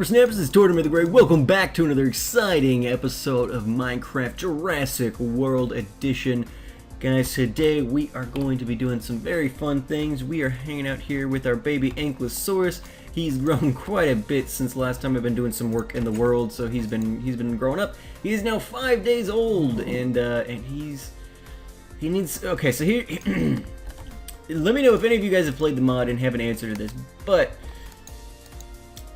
Whippersnappers, it's Tortimer the Great. Welcome back to another exciting episode of Minecraft Jurassic World Edition. Guys, today we are going to be doing some very fun things. We are hanging out here with our baby Ankylosaurus. He's grown quite a bit since last time I've been doing some work in the world, so he's been growing up. He's now 5 days old, and he needs. Okay, so here, let me know if any of you guys have played the mod and have an answer to this, but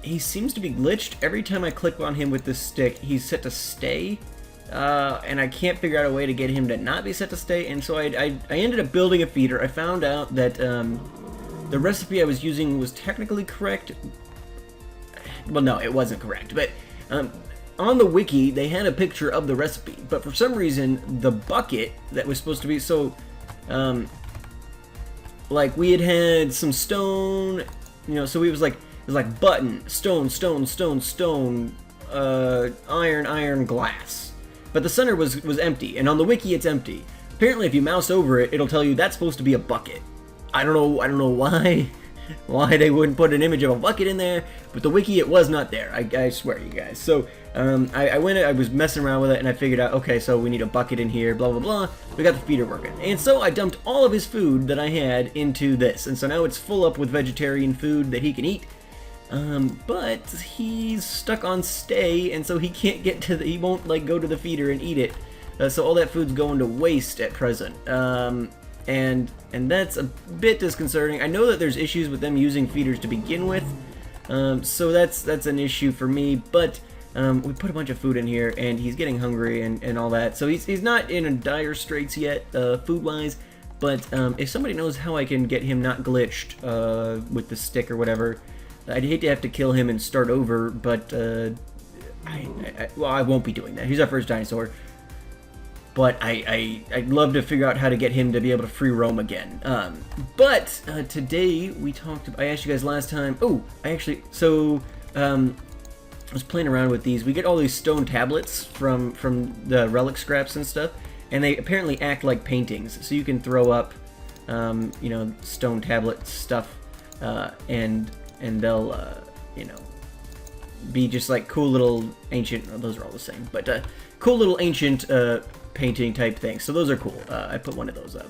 he seems to be glitched. Every time I click on him with this stick, he's set to stay, and I can't figure out a way to get him to not be set to stay, and so I ended up building a feeder. I found out that the recipe I was using was technically correct. Well, no, it wasn't correct, but on the wiki, they had a picture of the recipe, but for some reason, the bucket that was supposed to be, like, we had some stone, so it was like button, stone, iron, glass. But the center was empty, and on the wiki it's empty. Apparently if you mouse over it, it'll tell you that's supposed to be a bucket. I don't know why they wouldn't put an image of a bucket in there, but the wiki, it was not there. I swear, you guys. So I was messing around with it, and I figured out, okay, so we need a bucket in here, blah blah blah. We got the feeder working, and so I dumped all of his food that I had into this, and so now it's full up with vegetarian food that he can eat. But he's stuck on stay, and so he can't get to he won't like go to the feeder and eat it. So all that food's going to waste at present. And that's a bit disconcerting. I know that there's issues with them using feeders to begin with. So that's an issue for me, but we put a bunch of food in here, and he's getting hungry and all that. So he's not in a dire straits yet, food-wise, but if somebody knows how I can get him not glitched with the stick or whatever, I'd hate to have to kill him and start over, but I won't be doing that. He's our first dinosaur, but I'd love to figure out how to get him to be able to free roam again. But today I asked you guys last time. I was playing around with these. We get all these stone tablets from the relic scraps and stuff, and they apparently act like paintings. So you can throw up, stone tablet stuff, and they'll, be just like cool little ancient, those are all the same, but cool little ancient painting type things. So those are cool. I put one of those up.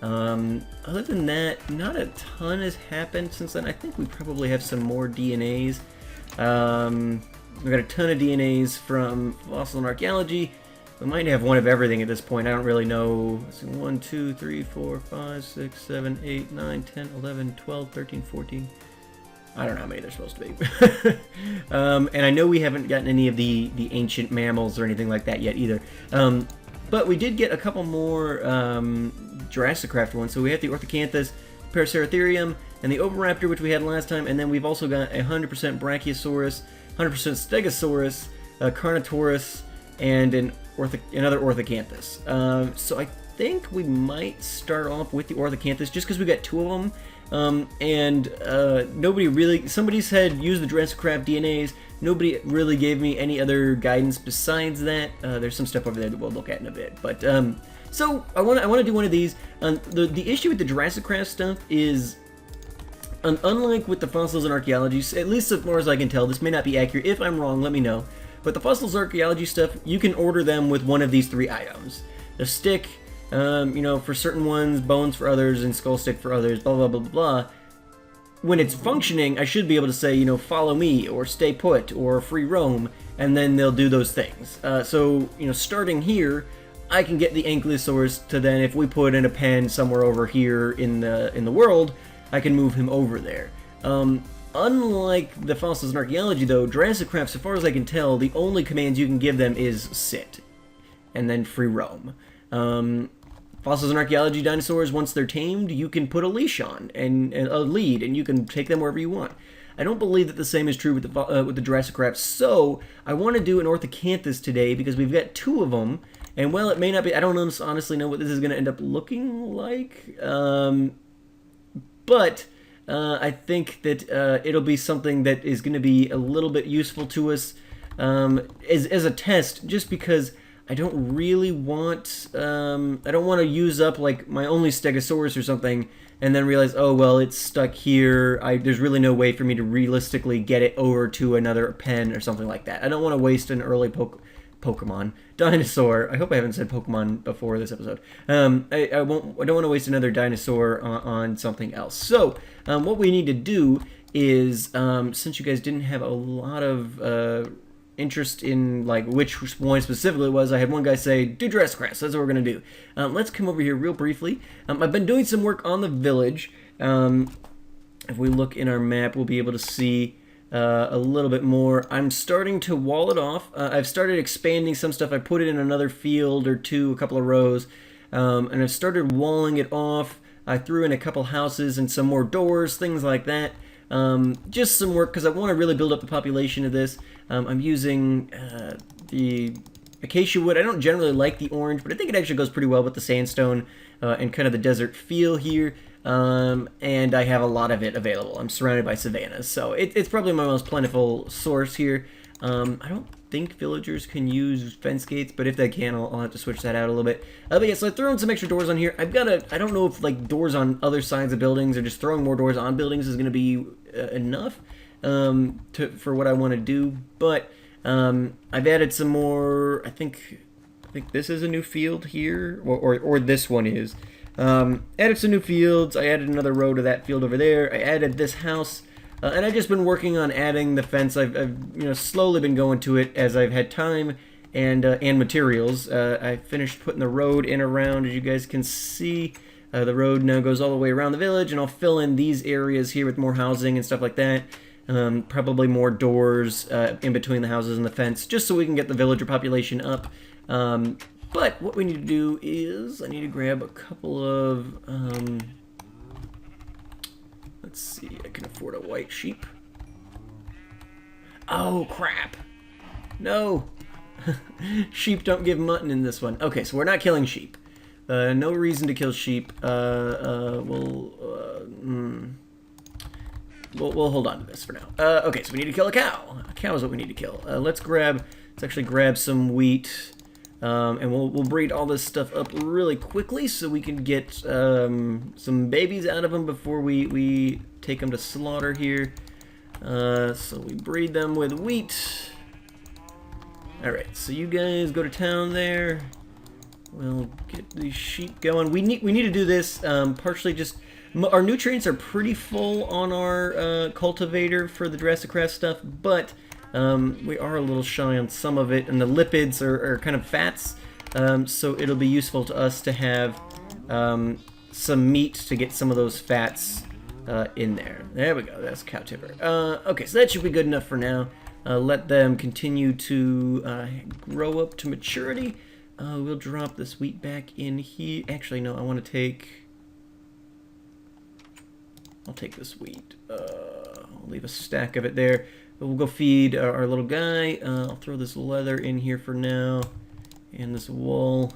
Other than that, not a ton has happened since then. I think we probably have some more DNAs. We've got a ton of DNAs from Fossil and Archaeology. We might have one of everything at this point. I don't really know. Let's see, 1, 2, 3, 4, 5, 6, 7, 8, 9, 10, 11, 12, 13, 14. I don't know how many they're supposed to be. And I know we haven't gotten any of the ancient mammals or anything like that yet either. But we did get a couple more JurassiCraft ones. So we have the Orthocanthus, Paraceratherium, and the Oviraptor, which we had last time. And then we've also got 100% Brachiosaurus, 100% Stegosaurus, Carnotaurus, and another Orthocanthus. So I think we might start off with the Orthocanthus just because we got two of them. Somebody said use the JurassiCraft DNAs. Nobody really gave me any other guidance besides that. There's some stuff over there that we'll look at in a bit. But, so I want to do one of these. The issue with the JurassiCraft stuff is, unlike with the fossils and archaeology, at least as far as I can tell, this may not be accurate. If I'm wrong, let me know. But the fossils archaeology stuff, you can order them with one of these three items. The stick, for certain ones, bones for others, and skull stick for others, blah, blah, blah, blah, blah. When it's functioning, I should be able to say, follow me, or stay put, or free roam, and then they'll do those things. So, starting here, I can get the Ankylosaurus to then, if we put in a pen somewhere over here in the world, I can move him over there. Unlike the fossils and archaeology, though, JurassiCraft, so far as I can tell, the only commands you can give them is sit, and then free roam. Fossils and archaeology dinosaurs, once they're tamed, you can put a leash on and a lead, and you can take them wherever you want. I don't believe that the same is true with the JurassiCraft, so I want to do an Orthocanthus today because we've got two of them, and while it may not be, I don't honestly know what this is going to end up looking like, but I think that it'll be something that is going to be a little bit useful to us as a test, just because I don't really want, I don't want to use up like my only Stegosaurus or something and then realize, oh, well, it's stuck here. There's really no way for me to realistically get it over to another pen or something like that. I don't want to waste an early Pokemon. Dinosaur. I hope I haven't said Pokemon before this episode. I don't want to waste another dinosaur on something else. So, what we need to do is, since you guys didn't have a lot of interest in like which one specifically it was, I had one guy say, do JurassiCraft, so that's what we're going to do. Let's come over here real briefly. I've been doing some work on the village. If we look in our map, we'll be able to see a little bit more. I'm starting to wall it off. I've started expanding some stuff. I put it in another field or two, a couple of rows, and I've started walling it off. I threw in a couple houses and some more doors, things like that. Just some work because I want to really build up the population of this. I'm using the acacia wood. I don't generally like the orange, but I think it actually goes pretty well with the sandstone and kind of the desert feel here. And I have a lot of it available. I'm surrounded by savannas, so it's probably my most plentiful source here. I don't think villagers can use fence gates, but if they can, I'll have to switch that out a little bit. But yeah, so I throw in some extra doors on here. I don't know if like doors on other sides of buildings or just throwing more doors on buildings is going to be enough for what I want to do. But I've added some more. I think this is a new field here, or this one is. Added some new fields. I added another row to that field over there. I added this house. And I've just been working on adding the fence. I've slowly been going to it as I've had time and materials. I finished putting the road in around, as you guys can see. The road now goes all the way around the village, and I'll fill in these areas here with more housing and stuff like that. Probably more doors in between the houses and the fence, just so we can get the villager population up. But what we need to do is I need to grab a couple of... let's see, I can afford a white sheep. Oh, crap. No. Sheep don't give mutton in this one. Okay, so we're not killing sheep. No reason to kill sheep. We'll hold on to this for now. Okay, so we need to kill a cow. A cow is what we need to kill. Let's actually grab some wheat. And we'll breed all this stuff up really quickly so we can get some babies out of them before we take them to slaughter here. So we breed them with wheat. Alright, so you guys go to town there. We'll get these sheep going. We need to do this partially just... Our nutrients are pretty full on our cultivator for the JurassiCraft stuff, but... we are a little shy on some of it, and the lipids are kind of fats, so it'll be useful to us to have some meat to get some of those fats in there. There we go, that's cow tipper. Okay, so that should be good enough for now. Let them continue to grow up to maturity. We'll drop this wheat back in here. Actually, no, I'll take this wheat. I'll leave a stack of it there. We'll go feed our little guy. I'll throw this leather in here for now. And this wool.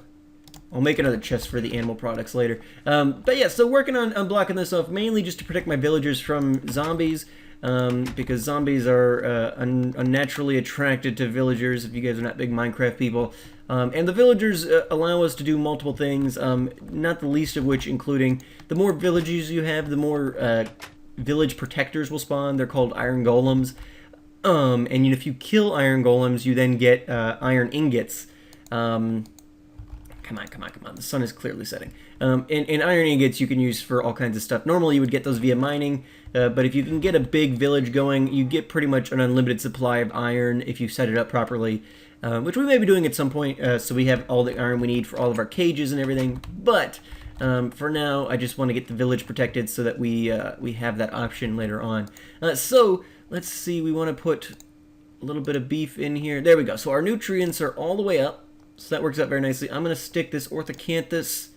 I'll make another chest for the animal products later. But yeah, so working on blocking this off, mainly just to protect my villagers from zombies. Because zombies are unnaturally attracted to villagers, if you guys are not big Minecraft people. And the villagers allow us to do multiple things, not the least of which including the more villages you have, the more village protectors will spawn. They're called iron golems. And if you kill iron golems, you then get iron ingots. Come on. The sun is clearly setting. And iron ingots you can use for all kinds of stuff. Normally you would get those via mining, but if you can get a big village going, you get pretty much an unlimited supply of iron if you set it up properly, which we may be doing at some point, so we have all the iron we need for all of our cages and everything. But for now, I just want to get the village protected so that we have that option later on. So let's see, we want to put a little bit of beef in here. There we go. So our nutrients are all the way up. So that works out very nicely. I'm going to stick this orthocanthus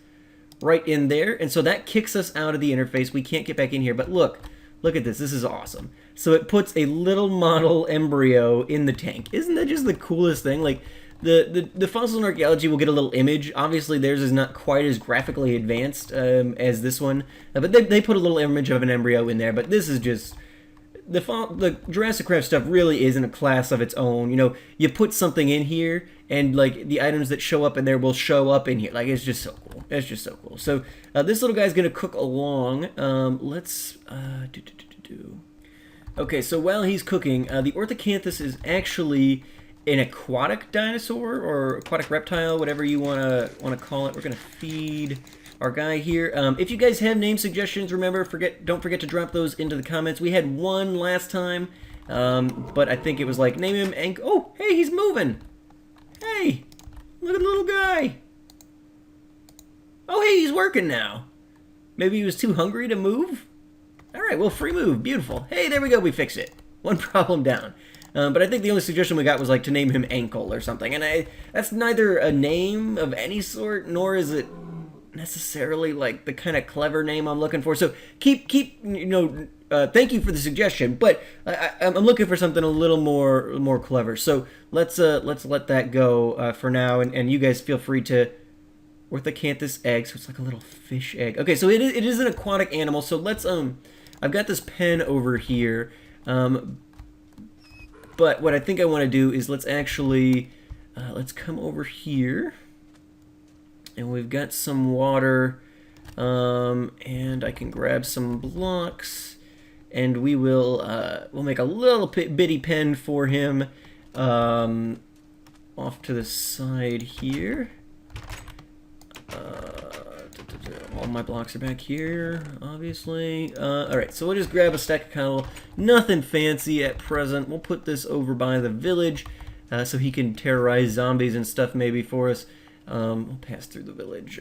right in there. And so that kicks us out of the interface. We can't get back in here. But look at this. This is awesome. So it puts a little model embryo in the tank. Isn't that just the coolest thing? Like, the fossils in archaeology will get a little image. Obviously, theirs is not quite as graphically advanced as this one. But they put a little image of an embryo in there. But this is just... the JurassiCraft stuff really isn't a class of its own. You know, you put something in here, and like the items that show up in there will show up in here. Like it's just so cool. It's just so cool. So this little guy's gonna cook along. Let's do. Okay, so while he's cooking, the Orthocanthus is actually an aquatic dinosaur or aquatic reptile, whatever you wanna call it. We're gonna feed our guy here. If you guys have name suggestions, remember, don't forget to drop those into the comments. We had one last time, but I think it was like, name him oh, hey, he's moving. Hey, look at the little guy. Oh, hey, he's working now. Maybe he was too hungry to move? All right, well, free move, beautiful. Hey, there we go, we fixed it. One problem down. But I think the only suggestion we got was like to name him Ankle or something, and that's neither a name of any sort, nor is it necessarily like the kind of clever name I'm looking for. So keep you know, thank you for the suggestion, but I'm looking for something a little more clever. So let's let that go for now, and you guys feel free to. Orthocanthus egg, so it's like a little fish egg. Okay, so it is an aquatic animal. So let's I've got this pen over here, but what I think I want to do is let's actually let's come over here. And we've got some water, and I can grab some blocks, and we will we'll make a little bitty pen for him off to the side here. All my blocks are back here, obviously. Alright, so we'll just grab a stack of cobble. Nothing fancy at present. We'll put this over by the village so he can terrorize zombies and stuff maybe for us. We'll pass through the village.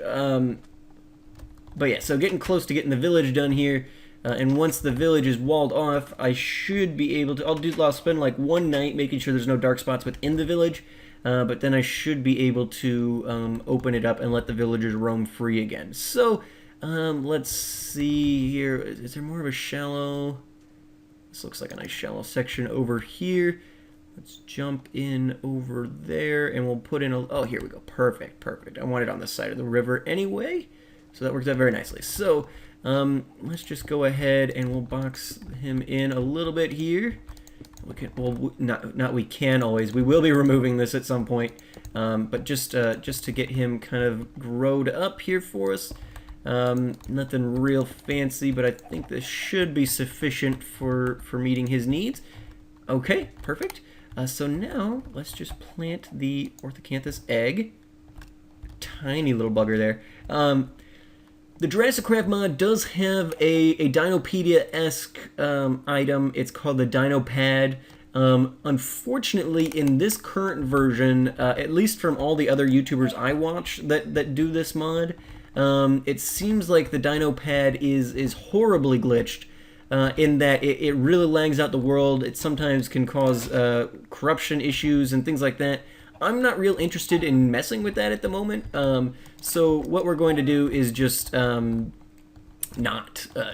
But yeah, so getting close to getting the village done here. And once the village is walled off, I should be able to... I'll spend like one night making sure there's no dark spots within the village. But then I should be able to open it up and let the villagers roam free again. So, let's see here. Is there more of a shallow... This looks like a nice shallow section over here. Let's jump in over there, and we'll put in a... Oh, here we go. Perfect, perfect. I want it on the side of the river anyway, so that works out very nicely. So, let's just go ahead and we'll box him in a little bit here. We can always. We will be removing this at some point, but just to get him kind of growed up here for us. Nothing real fancy, but I think this should be sufficient for meeting his needs. Okay, perfect. So now let's just plant the Orthocanthus egg. Tiny little bugger there. The JurassiCraft mod does have a Dinopedia-esque item. It's called the Dino Pad. Unfortunately, in this current version, at least from all the other YouTubers I watch that do this mod, it seems like the Dino Pad is horribly glitched in that it really lags out the world. It sometimes can cause corruption issues and things like that. I'm not real interested in messing with that at the moment. So what we're going to do is just not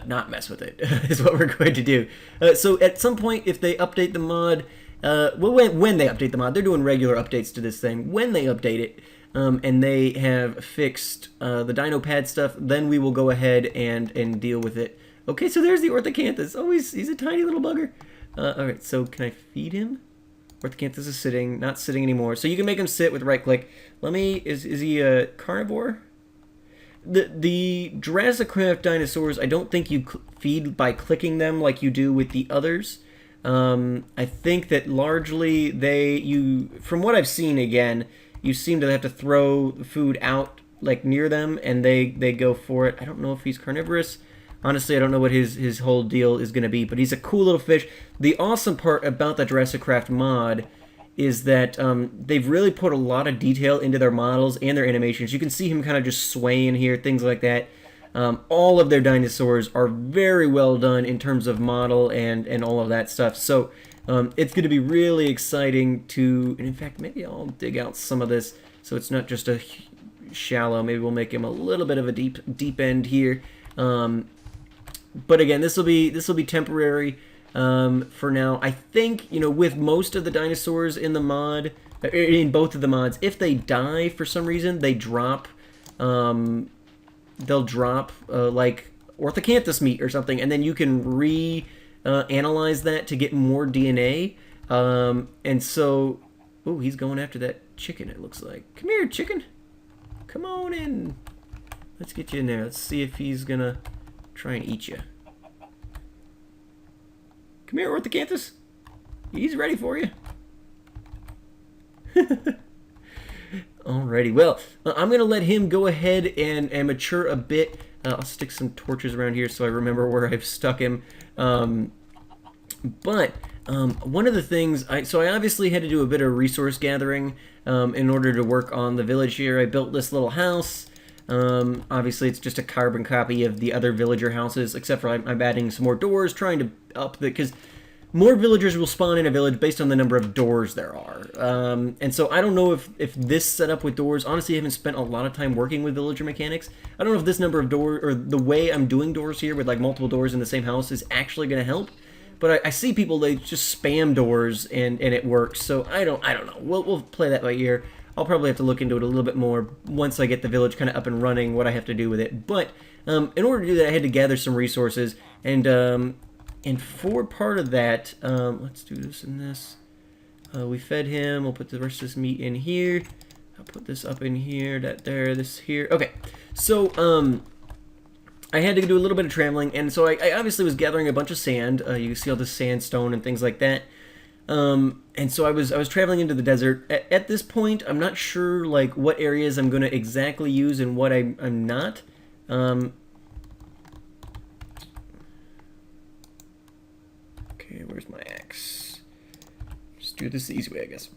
mess with it. Is what we're going to do. So at some point, if they update the mod, well, when they update the mod, they're doing regular updates to this thing. When they update it, and they have fixed the Dino Pad stuff, then we will go ahead and deal with it. Okay, so there's the Orthocanthus. Oh, he's a tiny little bugger. All right, so can I feed him? Orthocanthus is sitting, not sitting anymore. So you can make him sit with right click. Is he a carnivore? The JurassiCraft dinosaurs, I don't think you feed by clicking them like you do with the others. I think that largely from what I've seen again, you seem to have to throw food out like near them and they go for it. I don't know if he's carnivorous. Honestly, I don't know what his whole deal is going to be, but he's a cool little fish. The awesome part about the JurassiCraft mod is that they've really put a lot of detail into their models and their animations. You can see him kind of just swaying here, things like that. All of their dinosaurs are very well done in terms of model and all of that stuff. So it's going to be really exciting to... And in fact, maybe I'll dig out some of this so it's not just a shallow. Maybe we'll make him a little bit of a deep end here. But again, this will be temporary for now. I think, with most of the dinosaurs in the mod, in both of the mods, if they die for some reason, they drop. They'll drop like Orthocanthus meat or something, and then you can analyze that to get more DNA. And so, oh, he's going after that chicken, it looks like. Come here, chicken. Come on in. Let's get you in there. Let's see if he's gonna try and eat you. Come here, Orthocanthus. He's ready for you. Alrighty, well, I'm going to let him go ahead and mature a bit. I'll stick some torches around here so I remember where I've stuck him. One of the things, so I obviously had to do a bit of resource gathering in order to work on the village here. I built this little house. Obviously, it's just a carbon copy of the other villager houses, except for I'm adding some more doors, trying to up the, because more villagers will spawn in a village based on the number of doors there are. And so I don't know if this setup with doors, honestly I haven't spent a lot of time working with villager mechanics. I don't know if this number of doors, or the way I'm doing doors here with like multiple doors in the same house is actually going to help. But I see people, they just spam doors and it works, so I don't know. We'll play that by ear. I'll probably have to look into it a little bit more once I get the village kind of up and running, what I have to do with it. But in order to do that, I had to gather some resources, and for part of that, let's do this and this. We fed him. We'll put the rest of this meat in here. I'll put this up in here, that there, this here. Okay, so I had to do a little bit of traveling, and so I obviously was gathering a bunch of sand. You can see all the sandstone and things like that. And so I was traveling into the desert. At this point, I'm not sure like what areas I'm going to exactly use and what I'm not. Okay, where's my axe? Just do this the easy way, I guess.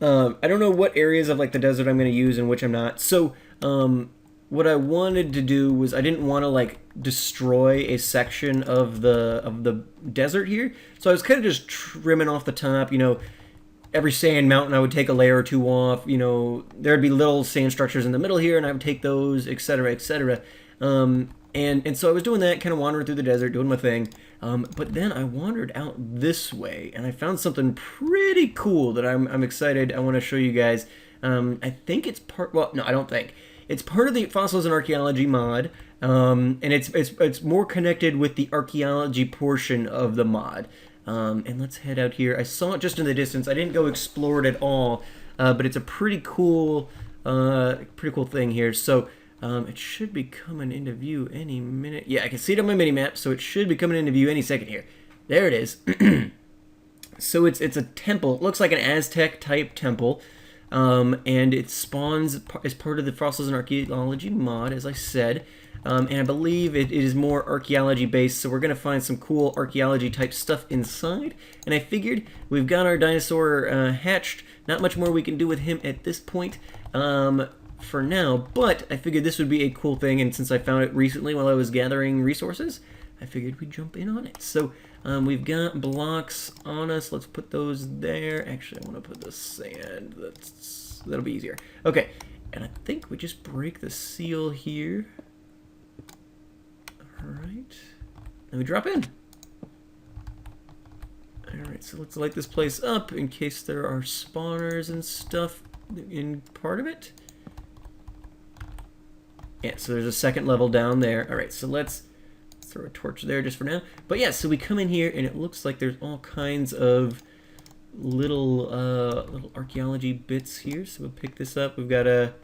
I don't know what areas of like the desert I'm going to use and which I'm not. So what I wanted to do was I didn't want to like destroy a section of the desert here. So I was kind of just trimming off the top, you know, every sand mountain I would take a layer or two off, you know, there'd be little sand structures in the middle here and I would take those, etc., etc. And so I was doing that, kind of wandering through the desert, doing my thing. But then I wandered out this way and I found something pretty cool that I'm excited. I want to show you guys. I think it's part, well, no, I don't think. It's part of the Fossils and Archaeology mod, and it's more connected with the archaeology portion of the mod. And let's head out here. I saw it just in the distance. I didn't go explore it at all, but it's a pretty cool thing here. So it should be coming into view any minute. Yeah, I can see it on my mini map, so it should be coming into view any second here. There it is. So it's a temple. It looks like an Aztec type temple. And it spawns as part of the Fossils and Archaeology mod, as I said. And I believe it is more archaeology based, so we're going to find some cool archaeology type stuff inside. And I figured we've got our dinosaur hatched. Not much more we can do with him at this point for now, but I figured this would be a cool thing, and since I found it recently while I was gathering resources, I figured we'd jump in on it. So we've got blocks on us. Let's put those there. Actually, I want to put the sand. That'll be easier. Okay, and I think we just break the seal here. All right, and we drop in. All right, so let's light this place up in case there are spawners and stuff in part of it. Yeah, so there's a second level down there. All right, so let's throw a torch there just for now. But yeah, so we come in here and it looks like there's all kinds of little archaeology bits here. So we'll pick this up. We've got a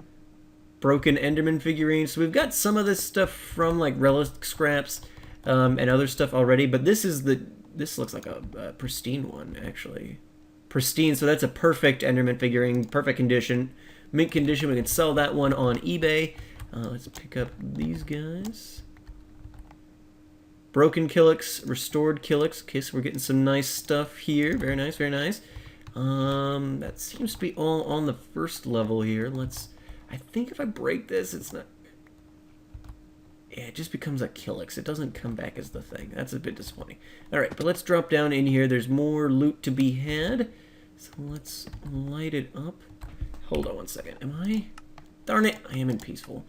broken Enderman figurine. So we've got some of this stuff from like relic scraps and other stuff already. But this looks like a pristine one actually. Pristine. So that's a perfect Enderman figurine, perfect condition, mint condition. We can sell that one on eBay. Let's pick up these guys. Broken Kilix, restored Kilix. Okay, so we're getting some nice stuff here. Very nice, very nice. That seems to be all on the first level here. I think if I break this, it's not... Yeah, it just becomes a Kilix. It doesn't come back as the thing. That's a bit disappointing. Alright, but let's drop down in here. There's more loot to be had. So let's light it up. Hold on one second. Am I... Darn it, I am in peaceful.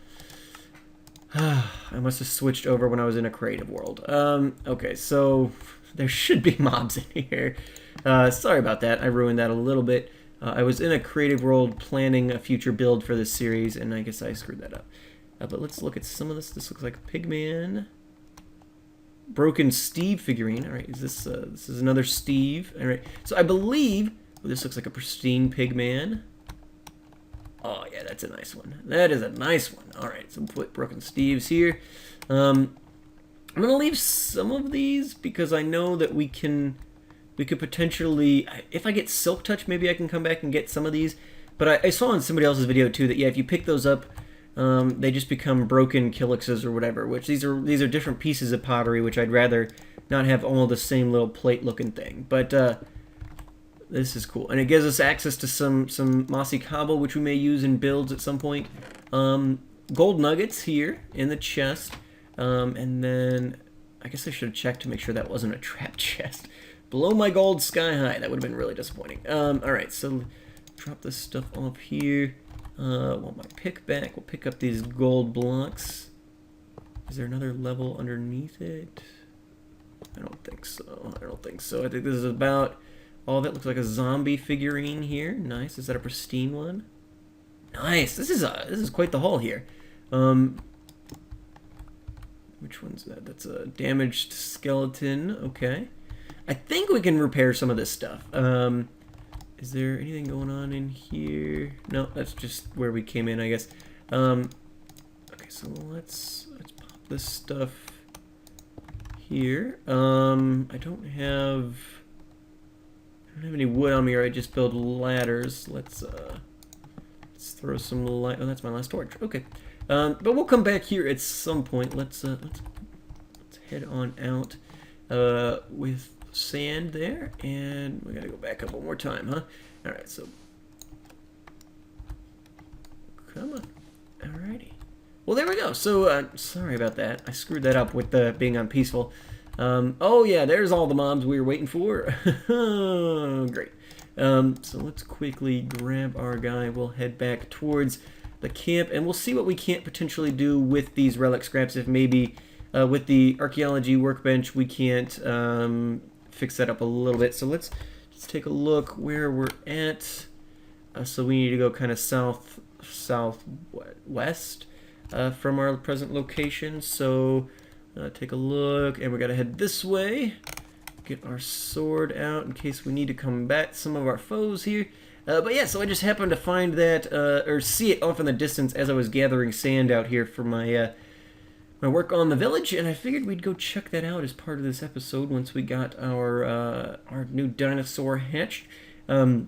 I must have switched over when I was in a creative world. Okay, so there should be mobs in here. Sorry about that, I ruined that a little bit. I was in a creative world planning a future build for this series, and I guess I screwed that up. But let's look at some of this. This looks like a pigman. broken Steve figurine. All right, is this this is another Steve? All right, so I believe this looks like a pristine pig man. Oh yeah, that's a nice one. That is a nice one. All right, so put broken Steves here. I'm gonna leave some of these because I know that we could potentially, if I get Silk Touch, maybe I can come back and get some of these. But I saw in somebody else's video too that yeah, if you pick those up, they just become broken Kilixes or whatever. Which these are different pieces of pottery, which I'd rather not have all the same little plate looking thing. But this is cool, and it gives us access to some mossy cobble, which we may use in builds at some point. Gold nuggets here in the chest, and then I guess I should have checked to make sure that wasn't a trap chest. Below my gold sky high. That would have been really disappointing. Alright, so drop this stuff off here. Want my pick back. We'll pick up these gold blocks. Is there another level underneath it? I don't think so. I don't think so. I think this is about all that. Looks like a zombie figurine here. Nice. Is that a pristine one? Nice. This is quite the haul here. Which one's that? That's a damaged skeleton. Okay. I think we can repair some of this stuff. Is there anything going on in here? No, that's just where we came in, I guess. Okay, so let's pop this stuff here. I don't have any wood on me, or I just build ladders. Let's throw some light. Oh, that's my last torch. Okay, but we'll come back here at some point. Let's head on out with sand there, and we gotta go back up one more time, huh? All right, so come on. Alrighty. Well, there we go. So sorry about that. I screwed that up with being on peaceful. Oh yeah, there's all the mobs we were waiting for. Great. So let's quickly grab our guy. We'll head back towards the camp, and we'll see what we can't potentially do with these relic scraps. If maybe with the archaeology workbench we can't fix that up a little bit. So let's take a look where we're at. So we need to go kind of southwest from our present location. So take a look, and we gotta head this way. Get our sword out in case we need to combat some of our foes here. But yeah, so I just happened to find that, or see it off in the distance as I was gathering sand out here for my my work on the village, and I figured we'd go check that out as part of this episode once we got our new dinosaur hatched. But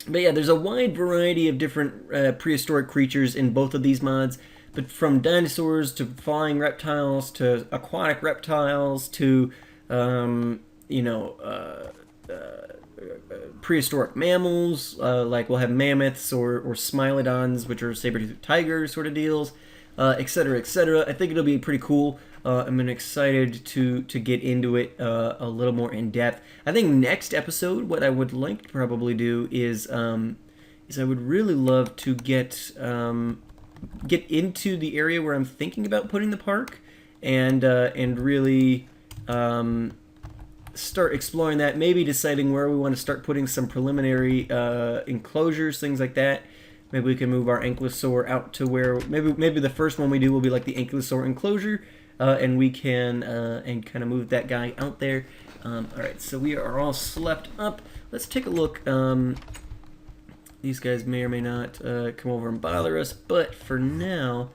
yeah, there's a wide variety of different prehistoric creatures in both of these mods, but from dinosaurs to flying reptiles to aquatic reptiles to prehistoric mammals, like we'll have mammoths or smilodons, which are saber-toothed tigers sort of deals. Etc., etc. I think it'll be pretty cool. I'm excited to get into it a little more in depth. I think next episode, what I would like to probably do is I would really love to get into the area where I'm thinking about putting the park, and really start exploring that. Maybe deciding where we want to start putting some preliminary enclosures, things like that. Maybe we can move our ankylosaur out to where maybe the first one we do will be like the ankylosaur enclosure, and we can and kind of move that guy out there. All right, so we are all slept up. Let's take a look. These guys may or may not come over and bother us, but for now,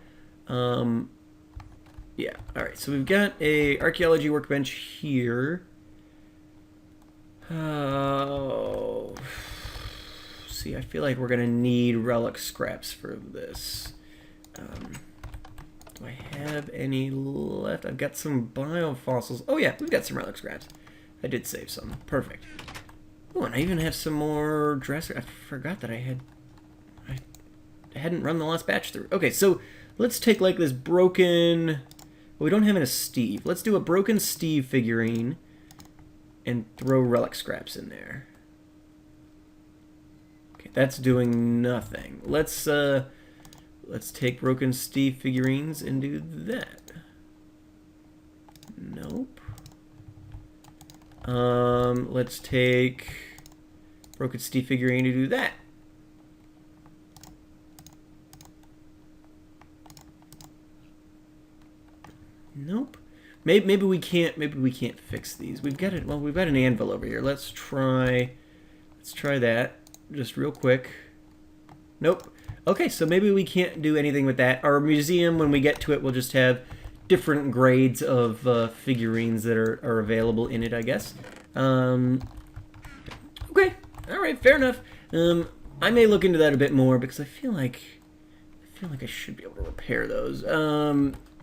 yeah. All right, so we've got a archaeology workbench here. Oh. See, I feel like we're gonna need relic scraps for this. Do I have any left? I've got some biofossils. Oh yeah, we've got some relic scraps. I did save some. Perfect. Oh, and I even have some more Jurassic. I forgot that I hadn't run the last batch through. Okay, so let's take like this broken. Well, we don't have a Steve. Let's do a broken Steve figurine and throw relic scraps in there. That's doing nothing. Let's take broken Steve figurines and do that. Nope. Let's take broken Steve figurine to do that. Nope. maybe we can't fix these. We've got it. Well, we've got an anvil over here. Let's try that just real quick. Nope. Okay, so maybe we can't do anything with that. Our museum, when we get to it, will just have different grades of figurines that are available in it, I guess. Okay. All right. Fair enough. I may look into that a bit more because I feel like I should be able to repair those.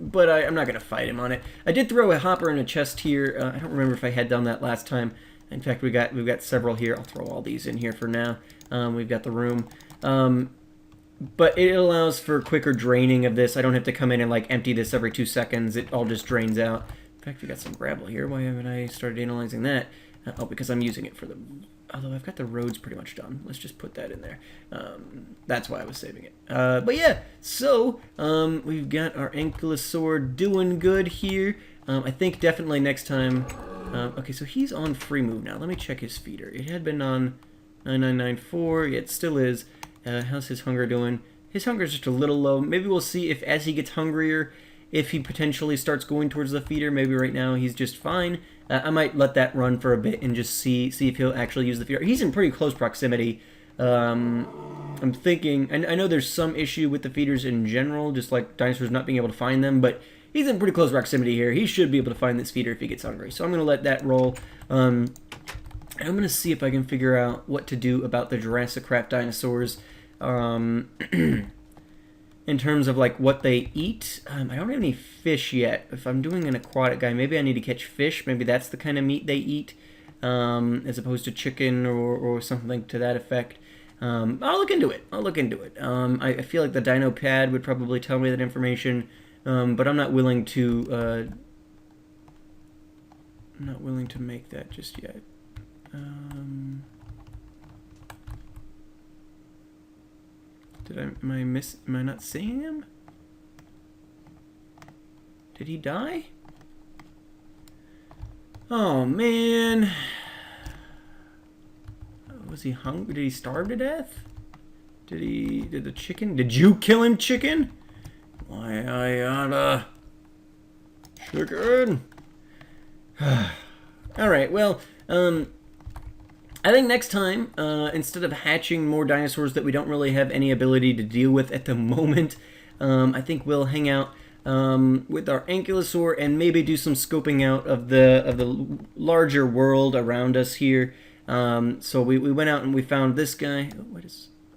But I'm not gonna fight him on it. I did throw a hopper in a chest here. I don't remember if I had done that last time. In fact, we've got several here. I'll throw all these in here for now. We've got the room. But it allows for quicker draining of this. I don't have to come in and like empty this every 2 seconds. It all just drains out. In fact, we got some gravel here. Why haven't I started analyzing that? Oh, because I'm using it for the... Although I've got the roads pretty much done. Let's just put that in there. That's why I was saving it. But yeah, so we've got our Ankylosaur doing good here. I think definitely next time... okay, so he's on free move now. Let me check his feeder. It had been on 9994. Yeah, it still is. How's his hunger doing? His hunger is just a little low. Maybe we'll see if as he gets hungrier, if he potentially starts going towards the feeder. Maybe right now he's just fine. I might let that run for a bit and just see if he'll actually use the feeder. He's in pretty close proximity. I'm thinking... I know there's some issue with the feeders in general, just like dinosaurs not being able to find them, but he's in pretty close proximity here. He should be able to find this feeder if he gets hungry. So I'm going to let that roll. I'm going to see if I can figure out what to do about the JurassiCraft dinosaurs. In terms of like what they eat. I don't have any fish yet. If I'm doing an aquatic guy, maybe I need to catch fish. Maybe that's the kind of meat they eat, as opposed to chicken or something to that effect. I'll look into it. I feel like the dino pad would probably tell me that information, but I'm not willing to make that just yet. Am I not seeing him? Did he die? Oh man. Was he hungry? Did he starve to death? Did you kill him, chicken? Why I oughta... Chicken! Alright, well, I think next time, instead of hatching more dinosaurs that we don't really have any ability to deal with at the moment, I think we'll hang out with our Ankylosaur and maybe do some scoping out of the larger world around us here. So we went out and we found this guy.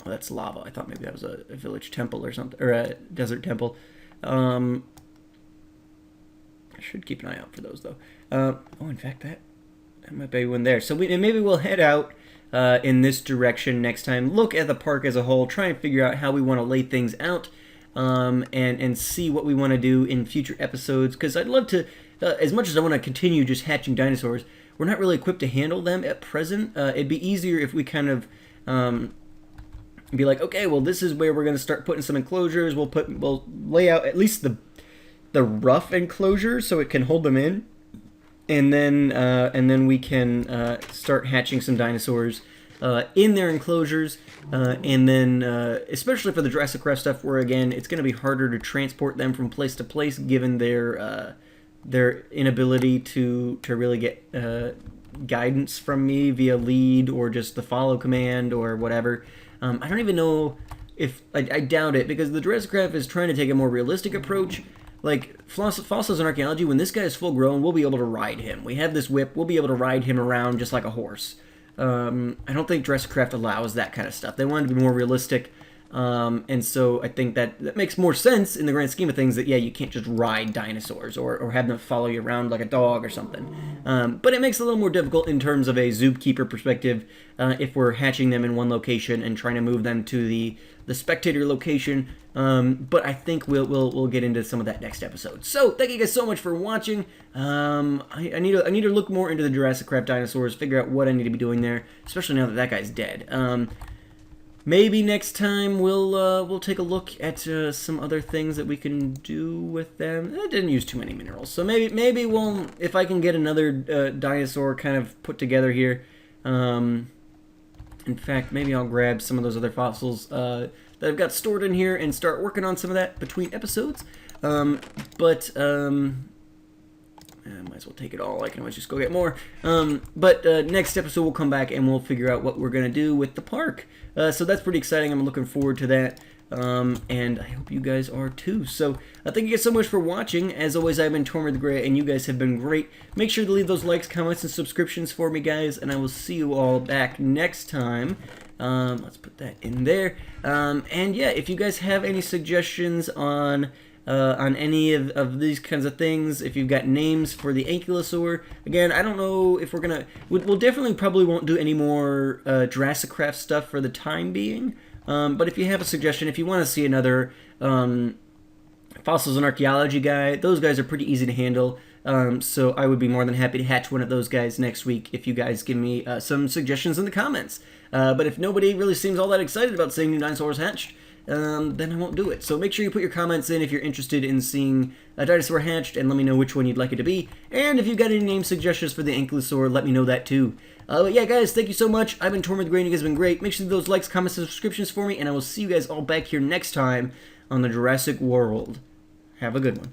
Oh, that's lava. I thought maybe that was a village temple or something, or a desert temple. I should keep an eye out for those though. Oh, in fact, that might be one there. So maybe we'll head out in this direction next time. Look at the park as a whole. Try and figure out how we want to lay things out, and see what we want to do in future episodes. Because I'd love to, as much as I want to continue just hatching dinosaurs, we're not really equipped to handle them at present. It'd be easier if we kind of be like, okay, well, this is where we're going to start putting some enclosures. We'll lay out at least the rough enclosure so it can hold them in. And then we can start hatching some dinosaurs in their enclosures, and then especially for the JurassiCraft stuff, where again it's going to be harder to transport them from place to place given their inability to really get guidance from me via lead or just the follow command or whatever. I don't even know if I doubt it, because the JurassiCraft is trying to take a more realistic approach. Like, fossils and archaeology, when this guy is full grown, we'll be able to ride him. We have this whip, we'll be able to ride him around just like a horse. I don't think JurassiCraft allows that kind of stuff. They want it to be more realistic, and so I think that makes more sense in the grand scheme of things, that, yeah, you can't just ride dinosaurs or have them follow you around like a dog or something. But it makes it a little more difficult in terms of a zookeeper perspective if we're hatching them in one location and trying to move them to the spectator location. But I think we'll get into some of that next episode. So thank you guys so much for watching. I need to look more into the JurassiCraft dinosaurs, figure out what I need to be doing there, especially now that guy's dead. Maybe next time we'll take a look at some other things that we can do with them. I didn't use too many minerals, so maybe we'll, if I can get another dinosaur kind of put together here. In fact, maybe I'll grab some of those other fossils that I've got stored in here and start working on some of that between episodes. might as well take it all. I can always just go get more. But next episode we'll come back and we'll figure out what we're going to do with the park. So that's pretty exciting. I'm looking forward to that. And I hope you guys are too. So thank you guys so much for watching. As always, I've been Tortimer the Gray, and you guys have been great. Make sure to leave those likes, comments, and subscriptions for me, guys, and I will see you all back next time. Let's put that in there. And yeah, if you guys have any suggestions on any of these kinds of things, if you've got names for the Ankylosaur, again, I don't know if we're gonna, we'll definitely probably won't do any more JurassiCraft stuff for the time being. But if you have a suggestion, if you want to see another fossils and archaeology guy, those guys are pretty easy to handle. So I would be more than happy to hatch one of those guys next week if you guys give me some suggestions in the comments. But if nobody really seems all that excited about seeing new dinosaurs hatched, then I won't do it. So make sure you put your comments in if you're interested in seeing a dinosaur hatched, and let me know which one you'd like it to be. And if you've got any name suggestions for the Ankylosaur, let me know that too. But yeah, guys, thank you so much. I've been Tortimer the Gray, and you guys have been great. Make sure to do those likes, comments, and subscriptions for me, and I will see you guys all back here next time on the Jurassic World. Have a good one.